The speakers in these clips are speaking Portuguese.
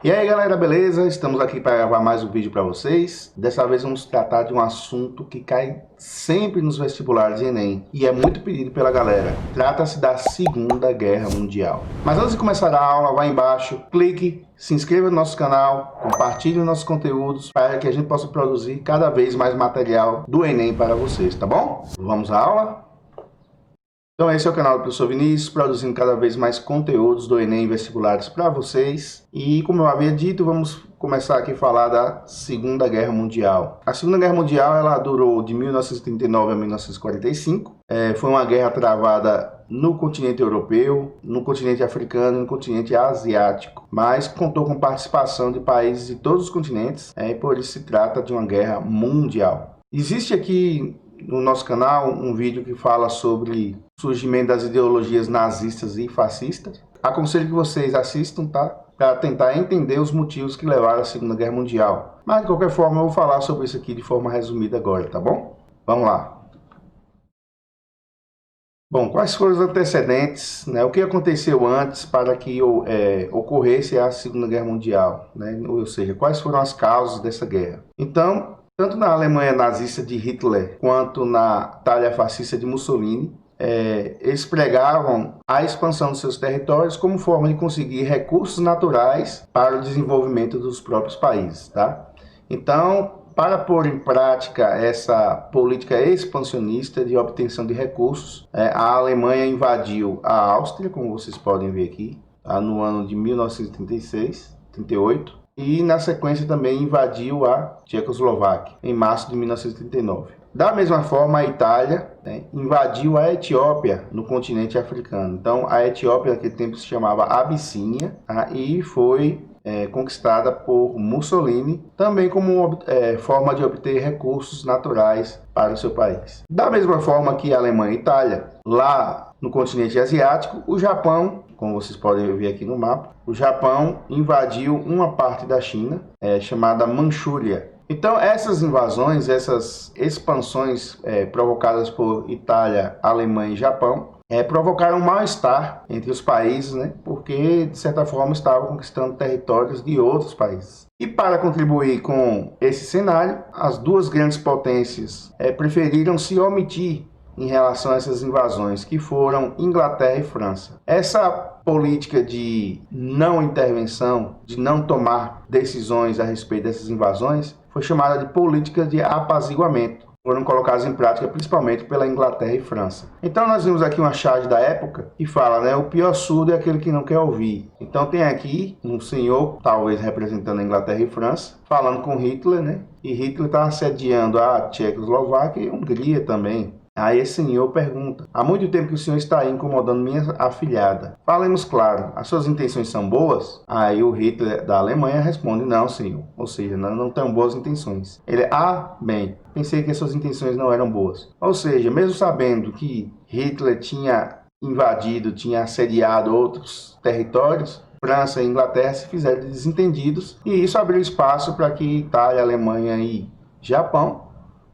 E aí galera, beleza? Estamos aqui para gravar mais um vídeo para vocês. Dessa vez vamos tratar de um assunto que cai sempre nos vestibulares de Enem e é muito pedido pela galera. Trata-se da Segunda Guerra Mundial. Mas antes de começar a aula, vá embaixo, clique, se inscreva no nosso canal, compartilhe nossos conteúdos para que a gente possa produzir cada vez mais material do Enem para vocês, tá bom? Vamos à aula? Então esse é o canal do Professor Vinícius, produzindo cada vez mais conteúdos do Enem vestibulares para vocês. E como eu havia dito, vamos começar aqui a falar da Segunda Guerra Mundial. A Segunda Guerra Mundial ela durou de 1939 a 1945. Foi uma guerra travada no continente europeu, no continente africano e no continente asiático, mas contou com participação de países de todos os continentes, e por isso se trata de uma guerra mundial. Existe aqui no nosso canal um vídeo que fala sobre o surgimento das ideologias nazistas e fascistas. Aconselho que vocês assistam, tá? Para tentar entender os motivos que levaram à Segunda Guerra Mundial. Mas de qualquer forma eu vou falar sobre isso aqui de forma resumida agora, tá bom? Vamos lá. Bom, quais foram os antecedentes, né? O que aconteceu antes para que ocorresse a Segunda Guerra Mundial, né? Ou seja, quais foram as causas dessa guerra? Então, tanto na Alemanha nazista de Hitler quanto na Itália fascista de Mussolini, eles pregavam a expansão dos seus territórios como forma de conseguir recursos naturais para o desenvolvimento dos próprios países, tá? Então, para pôr em prática essa política expansionista de obtenção de recursos, a Alemanha invadiu a Áustria, como vocês podem ver aqui, tá? No ano de 1938. E na sequência também invadiu a Tchecoslováquia em março de 1939. Da mesma forma, a Itália, né, invadiu a Etiópia no continente africano. Então a Etiópia naquele tempo se chamava Abissínia, tá, e foi conquistada por Mussolini, também como forma de obter recursos naturais para o seu país. Da mesma forma que a Alemanha e a Itália, lá no continente asiático, o Japão, como vocês podem ver aqui no mapa, o Japão invadiu uma parte da China, chamada Manchúria. Então essas invasões, essas expansões provocadas por Itália, Alemanha e Japão, provocaram um mal-estar entre os países, né? Porque de certa forma estavam conquistando territórios de outros países. E para contribuir com esse cenário, as duas grandes potências preferiram se omitir em relação a essas invasões, que foram Inglaterra e França. Essa política de não intervenção, de não tomar decisões a respeito dessas invasões, foi chamada de política de apaziguamento. Foram colocadas em prática principalmente pela Inglaterra e França. Então nós vimos aqui uma charge da época que fala, né, o pior surdo é aquele que não quer ouvir. Então tem aqui um senhor, talvez representando a Inglaterra e França, falando com Hitler, né? E Hitler está assediando a Tchecoslováquia e a Hungria também. Aí esse senhor pergunta: há muito tempo que o senhor está aí incomodando minha afilhada. Falemos claro, as suas intenções são boas? Aí o Hitler da Alemanha responde: não, senhor. Ou seja, não tem boas intenções. Ele: bem, pensei que as suas intenções não eram boas. Ou seja, mesmo sabendo que Hitler tinha invadido, tinha assediado outros territórios, França e Inglaterra se fizeram desentendidos, e isso abriu espaço para que Itália, Alemanha e Japão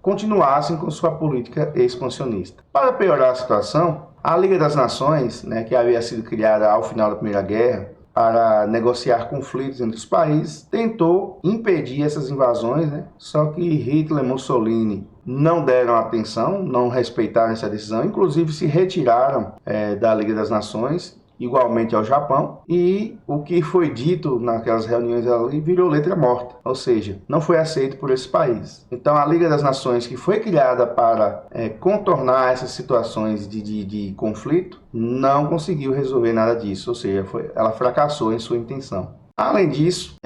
continuassem com sua política expansionista. Para piorar a situação, a Liga das Nações, né, que havia sido criada ao final da Primeira Guerra para negociar conflitos entre os países, tentou impedir essas invasões, né? Só que Hitler e Mussolini não deram atenção, não respeitaram essa decisão, inclusive se retiraram da Liga das Nações, igualmente ao Japão, e o que foi dito naquelas reuniões ali virou letra morta, ou seja, não foi aceito por esses países. Então a Liga das Nações, que foi criada para contornar essas situações de conflito, não conseguiu resolver nada disso, ou seja, ela fracassou em sua intenção. Além disso,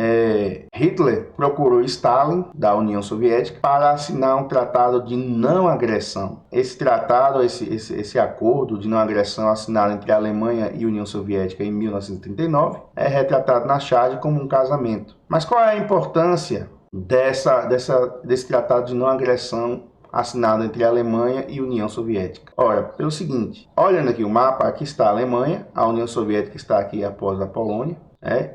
Hitler procurou Stalin, da União Soviética, para assinar um tratado de não agressão. Esse tratado, esse acordo de não agressão assinado entre a Alemanha e a União Soviética em 1939, é retratado na charge como um casamento. Mas qual é a importância desse tratado de não agressão assinado entre a Alemanha e a União Soviética? Ora, pelo seguinte, olhando aqui o mapa, aqui está a Alemanha, a União Soviética está aqui após a Polônia,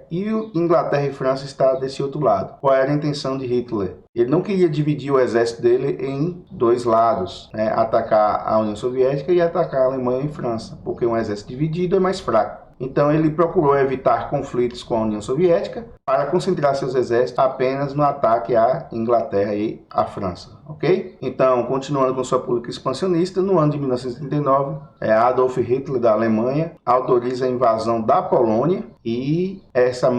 e Inglaterra e França está desse outro lado. Qual era a intenção de Hitler? Ele não queria dividir o exército dele em dois lados, atacar a União Soviética e atacar a Alemanha e França, porque um exército dividido é mais fraco. Então ele procurou evitar conflitos com a União Soviética para concentrar seus exércitos apenas no ataque à Inglaterra e à França, ok? Então, continuando com sua política expansionista, no ano de 1939, Adolf Hitler, da Alemanha, autoriza a invasão da Polônia, e essa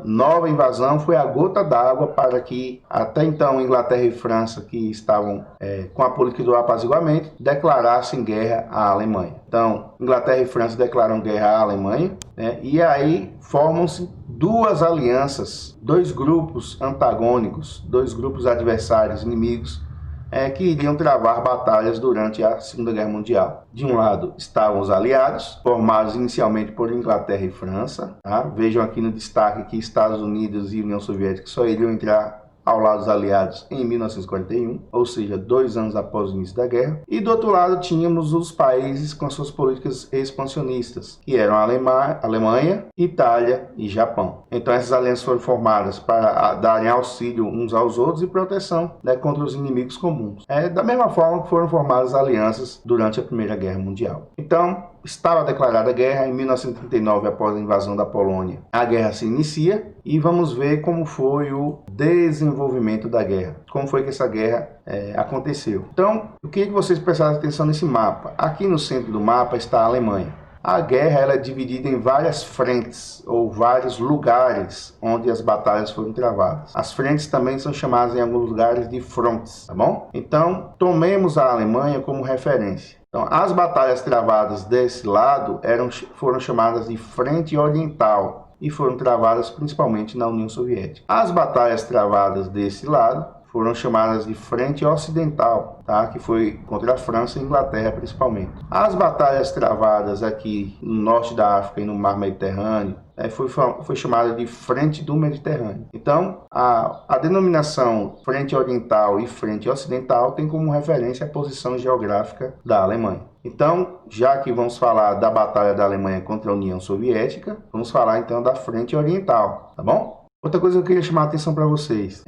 nova invasão foi a gota d'água para que até então Inglaterra e França, que estavam com a política do apaziguamento, declarassem guerra à Alemanha. Então, Inglaterra e França declaram guerra à Alemanha, e aí formam-se duas alianças, dois grupos antagônicos, dois grupos adversários, inimigos, que iriam travar batalhas durante a Segunda Guerra Mundial. De um lado estavam os aliados, formados inicialmente por Inglaterra e França. Tá? Vejam aqui no destaque que Estados Unidos e União Soviética só iriam entrar ao lado dos aliados em 1941, ou seja, 2 anos após o início da guerra. E do outro lado tínhamos os países com suas políticas expansionistas, que eram a Alemanha, Itália e Japão. Então essas alianças foram formadas para darem auxílio uns aos outros e proteção, contra os inimigos comuns. Da mesma forma que foram formadas alianças durante a Primeira Guerra Mundial. Então, estava declarada a guerra em 1939, após a invasão da Polônia. A guerra se inicia e vamos ver como foi o desenvolvimento da guerra. Como foi que essa guerra aconteceu. Então, eu queria que vocês prestassem atenção nesse mapa. Aqui no centro do mapa está a Alemanha. A guerra ela é dividida em várias frentes, ou vários lugares onde as batalhas foram travadas. As frentes também são chamadas em alguns lugares de frontes, tá bom? Então, tomemos a Alemanha como referência. Então, as batalhas travadas desse lado foram chamadas de Frente Oriental e foram travadas principalmente na União Soviética. As batalhas travadas desse lado foram chamadas de Frente Ocidental, tá? Que foi contra a França e a Inglaterra principalmente. As batalhas travadas aqui no norte da África e no Mar Mediterrâneo foi chamada de Frente do Mediterrâneo. Então, a denominação Frente Oriental e Frente Ocidental tem como referência a posição geográfica da Alemanha. Então, já que vamos falar da Batalha da Alemanha contra a União Soviética, vamos falar então da Frente Oriental, tá bom? Outra coisa que eu queria chamar a atenção para vocês,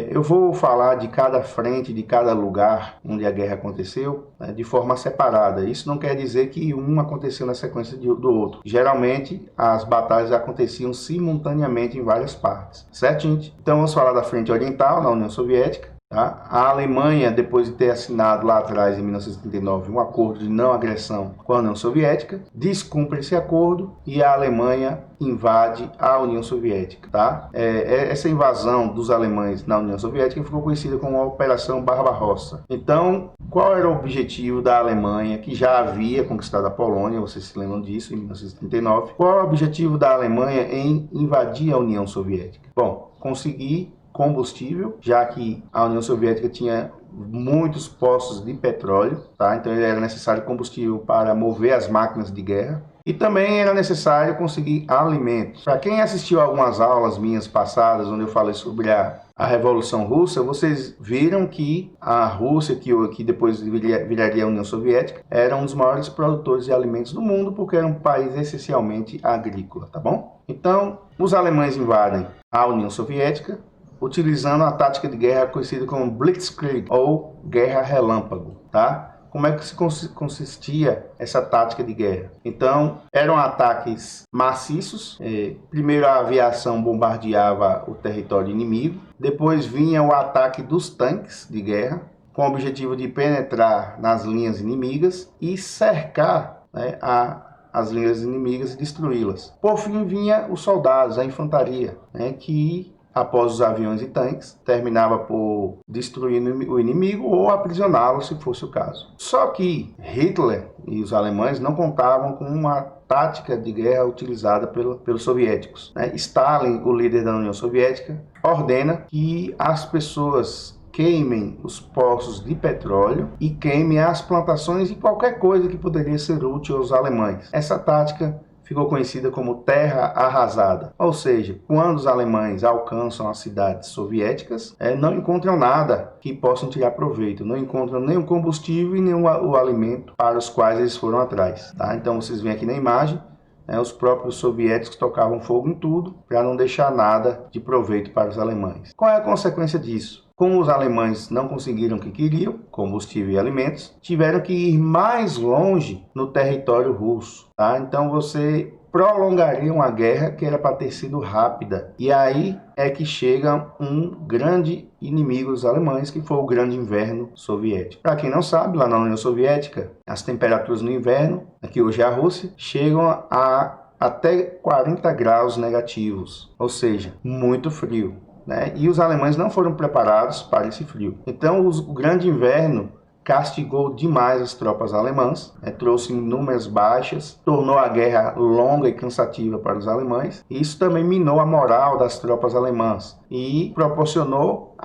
eu vou falar de cada frente, de cada lugar onde a guerra aconteceu, de forma separada. Isso não quer dizer que um aconteceu na sequência do outro. Geralmente, as batalhas aconteciam simultaneamente em várias partes, certo, gente? Então, vamos falar da Frente Oriental, na União Soviética. Tá? A Alemanha, depois de ter assinado lá atrás, em 1939, um acordo de não agressão com a União Soviética, descumpre esse acordo e a Alemanha invade a União Soviética. Tá? Essa invasão dos alemães na União Soviética ficou conhecida como a Operação Barbarossa. Então, qual era o objetivo da Alemanha, que já havia conquistado a Polônia, vocês se lembram disso, em 1939? Qual é o objetivo da Alemanha em invadir a União Soviética? Bom, conseguir combustível, já que a União Soviética tinha muitos poços de petróleo, tá? Então era necessário combustível para mover as máquinas de guerra. E também era necessário conseguir alimentos. Para quem assistiu algumas aulas minhas passadas, onde eu falei sobre a Revolução Russa, vocês viram que a Rússia, que depois viraria a União Soviética, era um dos maiores produtores de alimentos do mundo, porque era um país essencialmente agrícola, tá bom? Então, os alemães invadem a União Soviética, utilizando a tática de guerra conhecida como Blitzkrieg, ou Guerra Relâmpago, tá? Como é que consistia essa tática de guerra? Então, eram ataques maciços. Primeiro a aviação bombardeava o território inimigo, depois vinha o ataque dos tanques de guerra, com o objetivo de penetrar nas linhas inimigas e cercar as linhas inimigas e destruí-las. Por fim, vinha os soldados, a infantaria, que após os aviões e tanques, terminava por destruir o inimigo ou aprisioná-lo, se fosse o caso. Só que Hitler e os alemães não contavam com uma tática de guerra utilizada pelos soviéticos. Stalin, o líder da União Soviética, ordena que as pessoas queimem os poços de petróleo e queimem as plantações e qualquer coisa que poderia ser útil aos alemães. Essa tática ficou conhecida como Terra Arrasada. Ou seja, quando os alemães alcançam as cidades soviéticas, não encontram nada que possam tirar proveito, não encontram nem o combustível e nem o alimento para os quais eles foram atrás. Tá? Então vocês veem aqui na imagem, os próprios soviéticos tocavam fogo em tudo para não deixar nada de proveito para os alemães. Qual é a consequência disso? Como os alemães não conseguiram o que queriam, combustível e alimentos, tiveram que ir mais longe no território russo. Tá? Então você prolongaria uma guerra que era para ter sido rápida. E aí é que chega um grande inimigo dos alemães, que foi o Grande Inverno Soviético. Para quem não sabe, lá na União Soviética, as temperaturas no inverno, aqui hoje é a Rússia, chegam a até 40 graus negativos, ou seja, muito frio, né? E os alemães não foram preparados para esse frio. Então, o Grande Inverno castigou demais as tropas alemãs, trouxe inúmeras baixas, tornou a guerra longa e cansativa para os alemães. E isso também minou a moral das tropas alemãs e proporcionou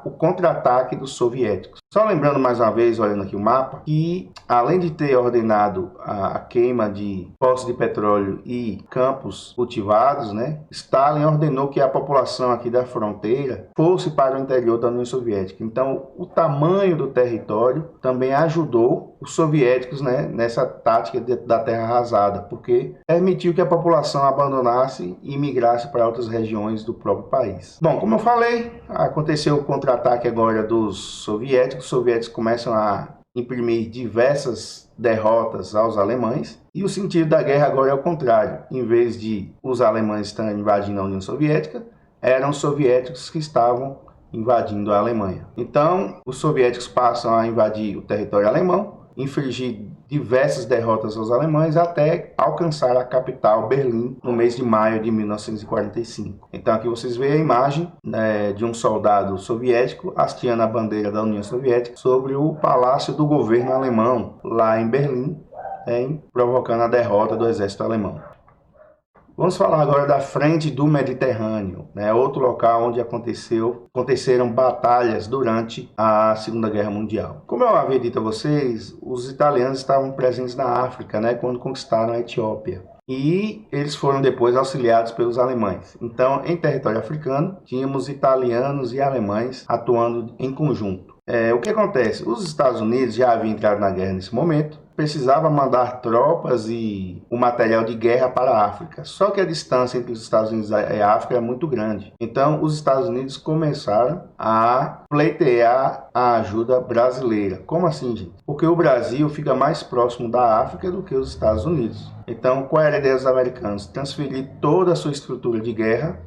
o contra-ataque dos soviéticos. Só lembrando mais uma vez, olhando aqui o mapa, que além de ter ordenado a queima de poços de petróleo e campos cultivados, né, Stalin ordenou que a população aqui da fronteira fosse para o interior da União Soviética. Então, o tamanho do território também ajudou os soviéticos, né, nessa tática da terra arrasada, porque permitiu que a população abandonasse e migrasse para outras regiões do próprio país. Bom, como eu falei, aconteceu o contra-ataque agora dos soviéticos. Os soviéticos começam a imprimir diversas derrotas aos alemães, e o sentido da guerra agora é o contrário. Em vez de os alemães estarem invadindo a União Soviética, eram os soviéticos que estavam invadindo a Alemanha. Então, os soviéticos passam a invadir o território alemão, infligir diversas derrotas aos alemães até alcançar a capital, Berlim, no mês de maio de 1945. Então aqui vocês veem a imagem de um soldado soviético hasteando a bandeira da União Soviética sobre o palácio do governo alemão, lá em Berlim, provocando a derrota do exército alemão. Vamos falar agora da frente do Mediterrâneo, outro local onde aconteceram batalhas durante a Segunda Guerra Mundial. Como eu havia dito a vocês, os italianos estavam presentes na África, quando conquistaram a Etiópia. E eles foram depois auxiliados pelos alemães. Então, em território africano, tínhamos italianos e alemães atuando em conjunto. O que acontece? Os Estados Unidos já haviam entrado na guerra nesse momento, precisava mandar tropas e o material de guerra para a África. Só que a distância entre os Estados Unidos e a África é muito grande. Então, os Estados Unidos começaram a pleitear a ajuda brasileira. Como assim, gente? Porque o Brasil fica mais próximo da África do que os Estados Unidos. Então, qual era a ideia dos americanos? Transferir toda a sua estrutura de guerra,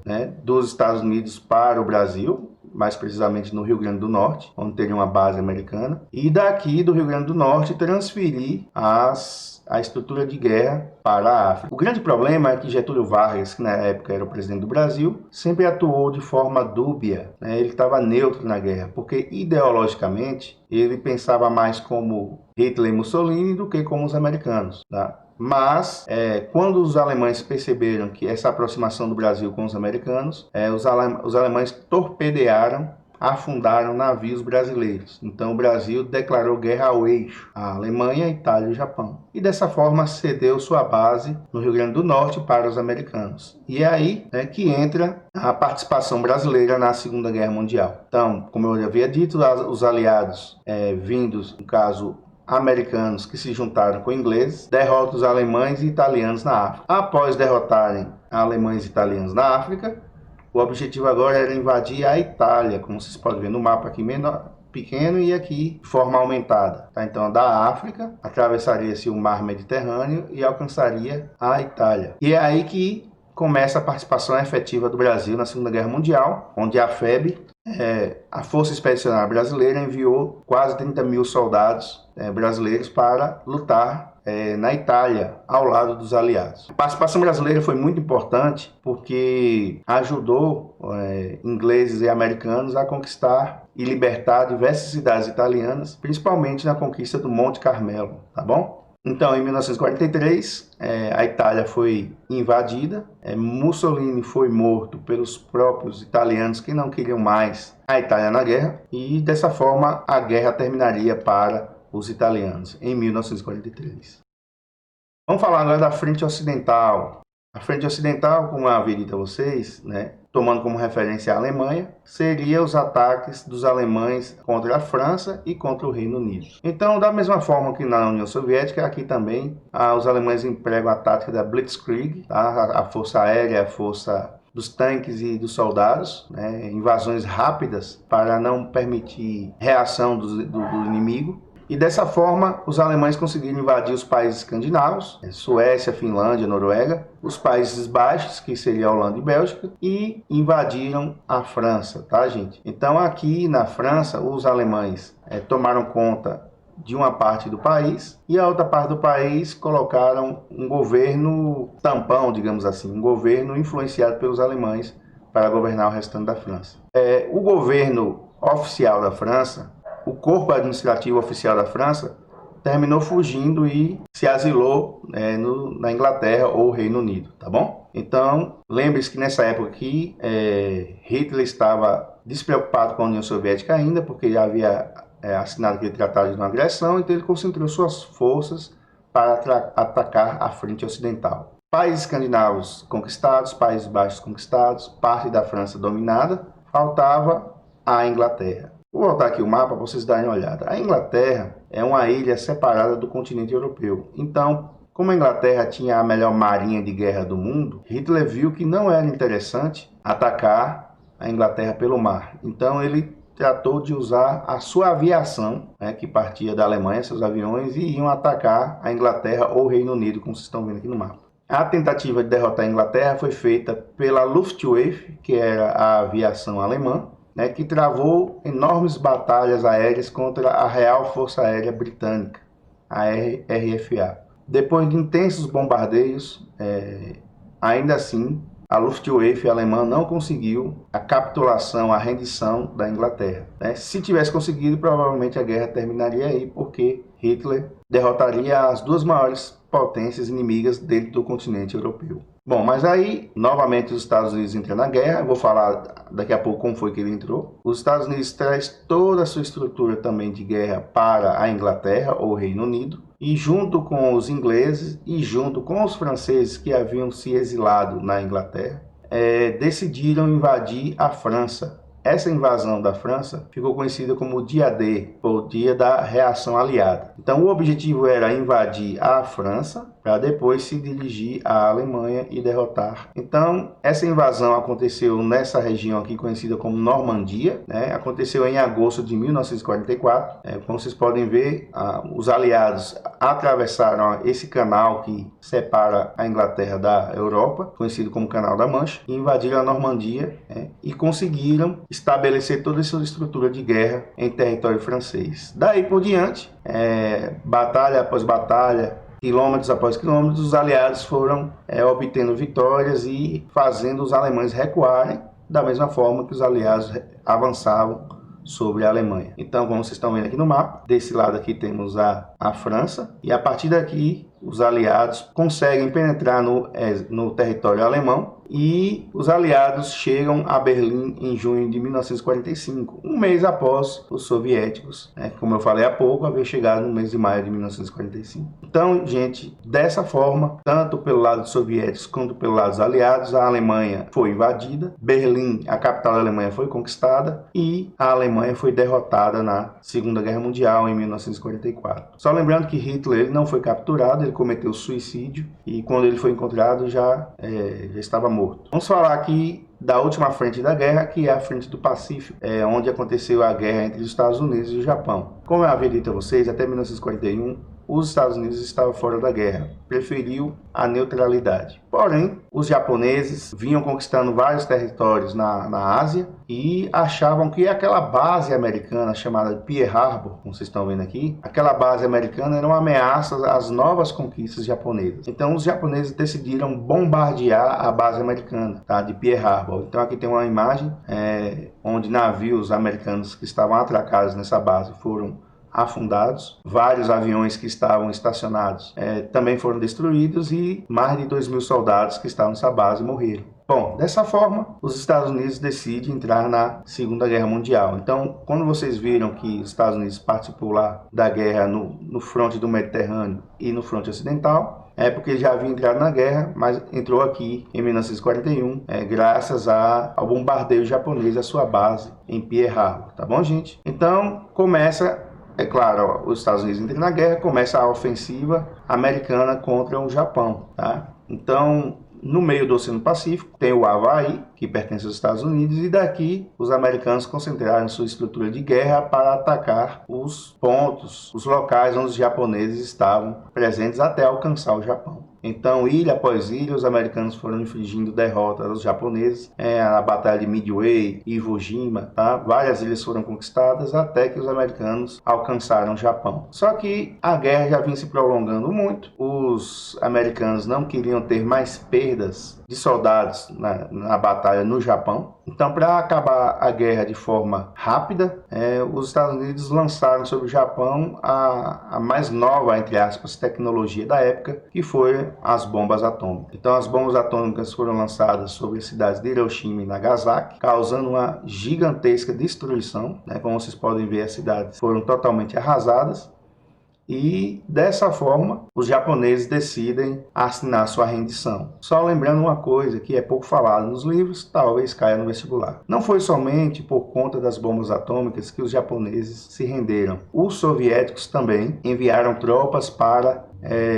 dos Estados Unidos para o Brasil, mais precisamente no Rio Grande do Norte, onde teria uma base americana, e daqui do Rio Grande do Norte transferir a estrutura de guerra para a África. O grande problema é que Getúlio Vargas, que na época era o presidente do Brasil, sempre atuou de forma dúbia, ele estava neutro na guerra, porque ideologicamente ele pensava mais como Hitler e Mussolini do que como os americanos, tá? Mas, quando os alemães perceberam que essa aproximação do Brasil com os americanos, os alemães torpedearam, afundaram navios brasileiros. Então, o Brasil declarou guerra ao eixo, a Alemanha, a Itália e o Japão. E dessa forma, cedeu sua base no Rio Grande do Norte para os americanos. E é aí que entra a participação brasileira na Segunda Guerra Mundial. Então, como eu já havia dito, os aliados vindos, no caso, americanos que se juntaram com ingleses, derrotam os alemães e italianos na África. Após derrotarem alemães e italianos na África, o objetivo agora era invadir a Itália, como vocês podem ver no mapa aqui pequeno e aqui de forma aumentada. Tá? Então, da África, atravessaria-se o mar Mediterrâneo e alcançaria a Itália. E é aí que começa a participação efetiva do Brasil na Segunda Guerra Mundial, onde a FEB, a Força Expedicionária Brasileira, enviou quase 30 mil soldados brasileiros para lutar na Itália, ao lado dos aliados. A participação brasileira foi muito importante porque ajudou ingleses e americanos a conquistar e libertar diversas cidades italianas, principalmente na conquista do Monte Carmelo, tá bom? Então, em 1943, a Itália foi invadida, Mussolini foi morto pelos próprios italianos que não queriam mais a Itália na guerra, e dessa forma a guerra terminaria para os italianos, em 1943. Vamos falar agora da Frente Ocidental. A Frente Ocidental, como eu havia dito a vocês, tomando como referência a Alemanha, seria os ataques dos alemães contra a França e contra o Reino Unido. Então, da mesma forma que na União Soviética, aqui também os alemães empregam a tática da Blitzkrieg, tá? A força aérea, a força dos tanques e dos soldados, né, invasões rápidas para não permitir reação do inimigo. E dessa forma, os alemães conseguiram invadir os países escandinavos, Suécia, Finlândia, Noruega, os Países Baixos, que seria a Holanda e Bélgica, e invadiram a França, tá, gente? Então, aqui na França, os alemães tomaram conta de uma parte do país e a outra parte do país colocaram um governo tampão, digamos assim, um governo influenciado pelos alemães para governar o restante da França. O governo oficial da França, o corpo administrativo oficial da França, terminou fugindo e se asilou na Inglaterra ou Reino Unido, tá bom? Então, lembre-se que nessa época aqui, Hitler estava despreocupado com a União Soviética ainda, porque já havia assinado aquele tratado de não agressão, então ele concentrou suas forças para atacar a frente ocidental. Países escandinavos conquistados, Países Baixos conquistados, parte da França dominada, faltava a Inglaterra. Vou voltar aqui o mapa para vocês darem uma olhada. A Inglaterra é uma ilha separada do continente europeu. Então, como a Inglaterra tinha a melhor marinha de guerra do mundo, Hitler viu que não era interessante atacar a Inglaterra pelo mar. Então, ele tratou de usar a sua aviação, que partia da Alemanha, seus aviões, e iam atacar a Inglaterra ou o Reino Unido, como vocês estão vendo aqui no mapa. A tentativa de derrotar a Inglaterra foi feita pela Luftwaffe, que era a aviação alemã, que travou enormes batalhas aéreas contra a Real Força Aérea Britânica, a RFA. Depois de intensos bombardeios, ainda assim, a Luftwaffe alemã não conseguiu a capitulação, a rendição da Inglaterra. Se tivesse conseguido, provavelmente a guerra terminaria aí, porque Hitler derrotaria as duas maiores potências inimigas dentro do continente europeu. Bom, mas aí, novamente, os Estados Unidos entram na guerra. Eu vou falar daqui a pouco como foi que ele entrou. Os Estados Unidos traz toda a sua estrutura também de guerra para a Inglaterra ou Reino Unido. E junto com os ingleses e junto com os franceses que haviam se exilado na Inglaterra, decidiram invadir a França. Essa invasão da França ficou conhecida como o Dia D, ou Dia da Reação Aliada. Então, o objetivo era invadir a França para depois se dirigir à Alemanha e derrotar. Então, essa invasão aconteceu nessa região aqui conhecida como Normandia, aconteceu em agosto de 1944. Como vocês podem ver, os aliados atravessaram esse canal que separa a Inglaterra da Europa, conhecido como Canal da Mancha, e invadiram a Normandia e conseguiram estabelecer toda essa estrutura de guerra em território francês. Daí por diante, batalha após batalha, quilômetros após quilômetros, os aliados foram obtendo vitórias e fazendo os alemães recuarem da mesma forma que os aliados avançavam sobre a Alemanha. Então, como vocês estão vendo aqui no mapa, desse lado aqui temos a França, e a partir daqui os aliados conseguem penetrar no território alemão, e os aliados chegam a Berlim em junho de 1945, um mês após os soviéticos, como eu falei há pouco, haver chegado no mês de maio de 1945. Então, gente, dessa forma, tanto pelo lado dos soviéticos quanto pelo lado dos aliados, a Alemanha foi invadida, Berlim, a capital da Alemanha, foi conquistada e a Alemanha foi derrotada na Segunda Guerra Mundial em 1944. Só lembrando que Hitler ele não foi capturado, ele cometeu suicídio e quando ele foi encontrado já estava morto. Vamos falar aqui da última frente da guerra, que é a frente do Pacífico, onde aconteceu a guerra entre os Estados Unidos e o Japão. Como eu havia dito a vocês, até 1941, os Estados Unidos estavam fora da guerra, preferiu a neutralidade. Porém, os japoneses vinham conquistando vários territórios na Ásia e achavam que aquela base americana chamada Pearl Harbor, como vocês estão vendo aqui, aquela base americana era uma ameaça às novas conquistas japonesas. Então, os japoneses decidiram bombardear a base americana, de Pearl Harbor. Então, aqui tem uma imagem onde navios americanos que estavam atracados nessa base foram afundados, vários aviões que estavam estacionados também foram destruídos e mais de 2.000 soldados que estavam nessa base morreram. Bom, dessa forma, os Estados Unidos decidem entrar na Segunda Guerra Mundial. Então, quando vocês viram que os Estados Unidos participou lá da guerra no fronte do Mediterrâneo e no fronte ocidental, é porque ele já havia entrado na guerra, mas entrou aqui em 1941, graças ao bombardeio japonês à sua base em Pearl Harbor, tá bom, gente? Então, começa... É claro, os Estados Unidos entram na guerra, começa a ofensiva americana contra o Japão, tá? Então, no meio do Oceano Pacífico, tem o Havaí, que pertence aos Estados Unidos, e daqui os americanos concentraram sua estrutura de guerra para atacar os pontos, os locais onde os japoneses estavam presentes até alcançar o Japão. Então, ilha após ilha, os americanos foram infligindo derrotas aos japoneses na Batalha de Midway, Iwo Jima, tá? Várias ilhas foram conquistadas até que os americanos alcançaram o Japão. Só que a guerra já vinha se prolongando muito, os americanos não queriam ter mais perdas de soldados na batalha no Japão. Então, para acabar a guerra de forma rápida, os Estados Unidos lançaram sobre o Japão a mais nova, entre aspas, tecnologia da época, que foi as bombas atômicas. Então, as bombas atômicas foram lançadas sobre as cidades de Hiroshima e Nagasaki, causando uma gigantesca destruição, né? Como vocês podem ver, as cidades foram totalmente arrasadas. E dessa forma, os japoneses decidem assinar sua rendição. Só lembrando uma coisa que é pouco falada nos livros, talvez caia no vestibular. Não foi somente por conta das bombas atômicas que os japoneses se renderam. Os soviéticos também enviaram tropas para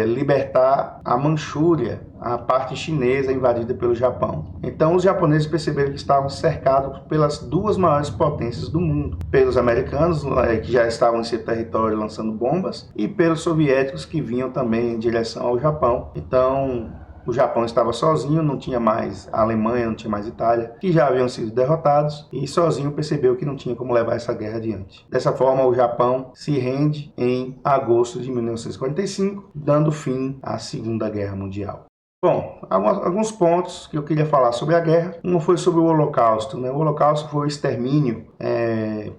libertar a Manchúria, a parte chinesa invadida pelo Japão. Então os japoneses perceberam que estavam cercados pelas duas maiores potências do mundo, pelos americanos, que já estavam em seu território lançando bombas, e pelos soviéticos, que vinham também em direção ao Japão. Então o Japão estava sozinho, não tinha mais a Alemanha, não tinha mais a Itália, que já haviam sido derrotados, e sozinho percebeu que não tinha como levar essa guerra adiante. Dessa forma, o Japão se rende em agosto de 1945, dando fim à Segunda Guerra Mundial. Bom, alguns pontos que eu queria falar sobre a guerra. Um foi sobre o Holocausto, né? O Holocausto foi o extermínio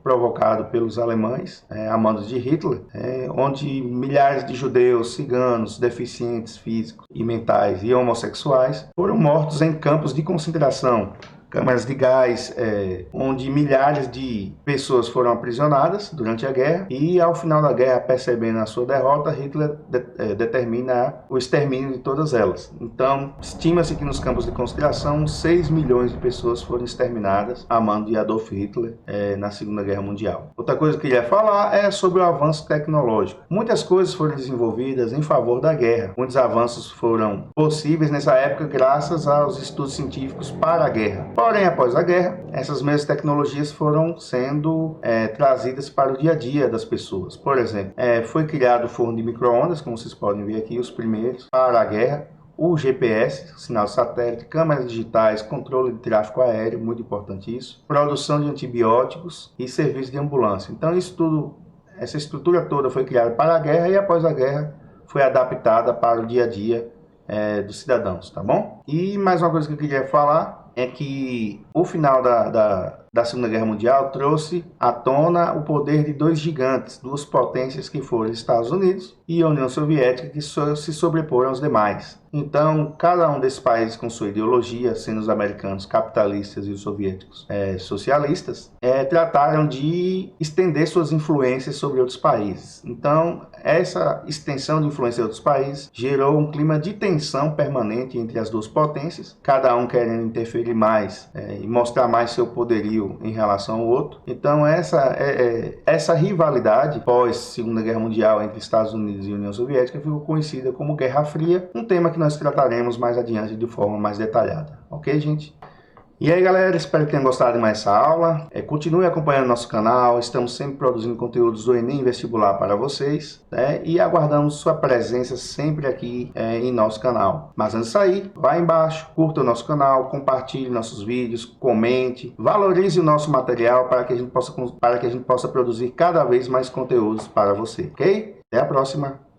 provocado pelos alemães, a mando de Hitler, onde milhares de judeus, ciganos, deficientes físicos e mentais e homossexuais foram mortos em campos de concentração, câmaras de gás, onde milhares de pessoas foram aprisionadas durante a guerra, e ao final da guerra, percebendo a sua derrota, Hitler determina o extermínio de todas elas. Então, estima-se que nos campos de concentração 6 milhões de pessoas foram exterminadas a mando de Adolf Hitler na Segunda Guerra Mundial. Outra coisa que eu queria falar é sobre o avanço tecnológico. Muitas coisas foram desenvolvidas em favor da guerra. Muitos avanços foram possíveis nessa época graças aos estudos científicos para a guerra. Porém, após a guerra, essas mesmas tecnologias foram sendo trazidas para o dia a dia das pessoas. Por exemplo, foi criado o forno de micro-ondas, como vocês podem ver aqui, os primeiros para a guerra. O GPS, sinal de satélite, câmeras digitais, controle de tráfego aéreo, muito importante isso. Produção de antibióticos e serviço de ambulância. Então, isso tudo, essa estrutura toda foi criada para a guerra e após a guerra foi adaptada para o dia a dia dos cidadãos, tá bom? E mais uma coisa que eu queria falar é que o final da Segunda Guerra Mundial trouxe à tona o poder de dois gigantes, duas potências que foram os Estados Unidos e a União Soviética, que se sobreporam aos demais. Então, cada um desses países com sua ideologia, sendo os americanos capitalistas e os soviéticos socialistas, trataram de estender suas influências sobre outros países. Então, essa extensão de influência em outros países gerou um clima de tensão permanente entre as duas potências, cada um querendo interferir mais e mostrar mais seu poderio em relação ao outro. Então, essa rivalidade pós Segunda Guerra Mundial entre Estados Unidos e União Soviética ficou conhecida como Guerra Fria, um tema que nós trataremos mais adiante de forma mais detalhada. Ok, gente? E aí, galera, espero que tenham gostado de mais essa aula. Continue acompanhando nosso canal, estamos sempre produzindo conteúdos do Enem Vestibular para vocês, né? E aguardamos sua presença sempre aqui em nosso canal. Mas antes de sair, vá embaixo, curta o nosso canal, compartilhe nossos vídeos, comente, valorize o nosso material para que a gente possa produzir cada vez mais conteúdos para você, ok? Até a próxima!